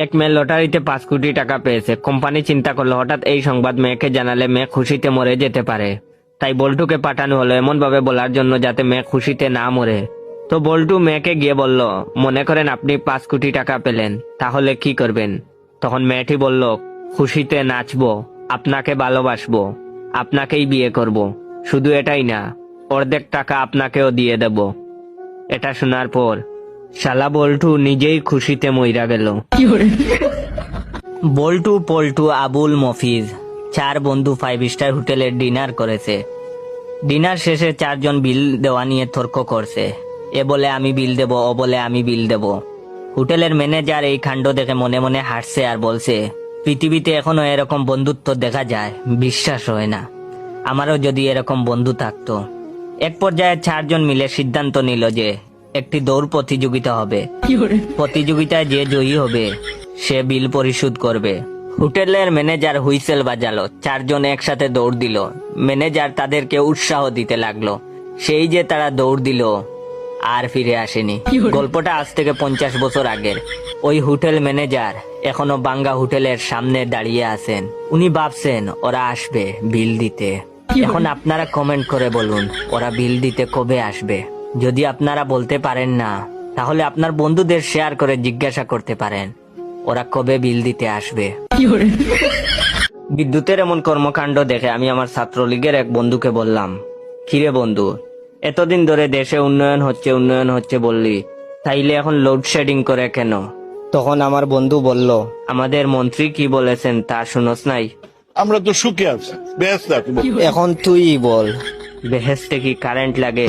এক মেয়ে লটারিতে 5 কোটি টাকা পেয়েছে। কোম্পানি চিন্তা করলো হঠাৎ এই সংবাদ মেয়েকে জানালে মেয়ে খুশিতে মরে যেতে পারে। তাই বল্টুকে পাঠানো হলো এমন ভাবে বলার জন্য যাতে মেয়ে খুশিতে না মরে। তো বল্টু মেয়েকে গিয়ে বলল, মনে করেন আপনি 5 কোটি টাকা পেলেন, তাহলে কি করবেন? তখন মেয়েটি বলল, খুশিতে নাচবো, আপনাকে ভালোবাসবো, আপনাকেই বিয়ে করব। শুধু এটাই না, অর্ধেক টাকা আপনাকেও দিয়ে দেব। এটা শোনার পর শালা বল্টু নিজেই খুশিতে মইরা গেল। বল্টু, পল্টু, আবুল, মফিজ 4 বন্ধু 5 স্টার হোটেলে ডিনার করেছে। ডিনার শেষে 4 জন বিল দেওয়া নিয়ে তর্ক করছে। এ বলে আমি বিল দেব, ও বলে আমি বিল দেব। হোটেলের ম্যানেজার এই কাণ্ড দেখে মনে মনে হাসছে আর বলছে, পৃথিবীতে এখনো এরকম বন্ধুত্ব দেখা যায়, বিশ্বাস হয় না। আমারও যদি এরকম বন্ধু থাকতো। এক পর্যায়ে 4 জন মিলে সিদ্ধান্ত নিল যে একটি দৌড় প্রতিযোগিতা হবে। প্রতিযোগিতায় যে জয়ী হবে সে বিল পরিশোধ করবে। হোটেলের ম্যানেজার হুইসেল বাজালো। 4 জন একসাথে দৌড় দিল। ম্যানেজার তাদেরকে উৎসাহ দিতে লাগলো। সেই যে তারা দৌড় দিল আর ফিরে আসেনি। গল্পটা আজ থেকে 50 বছর আগের। ওই হোটেল ম্যানেজার এখনো বাঙ্গা হোটেলের সামনে দাঁড়িয়ে আছেন। উনি ভাবছেন ওরা আসবে বিল দিতে। এখন আপনারা কমেন্ট করে বলুন ওরা বিল দিতে কবে আসবে। যদি আপনারা বলতে পারেন না, তাহলে আপনার বন্ধুদের শেয়ার করে জিজ্ঞাসা করতে পারেন ওরা কবে বিল দিতে আসবে। বিদ্যুতের এমন কর্মকাণ্ড দেখে আমি আমার ছাত্রলীগের এক বন্ধুকে বললাম, কিরে বন্ধু, এতদিন ধরে দেশে উন্নয়ন হচ্ছে বললি, তাইলে এখন লোডশেডিং করে কেন? তখন আমার বন্ধু বলল, আমাদের মন্ত্রী কি বলেছেন তা শুনোস নাই? আমরা তো সুখে আছি, বেহেশতে আছি। এখন তুই বল, বেহেশতে কি কারেন্ট লাগে?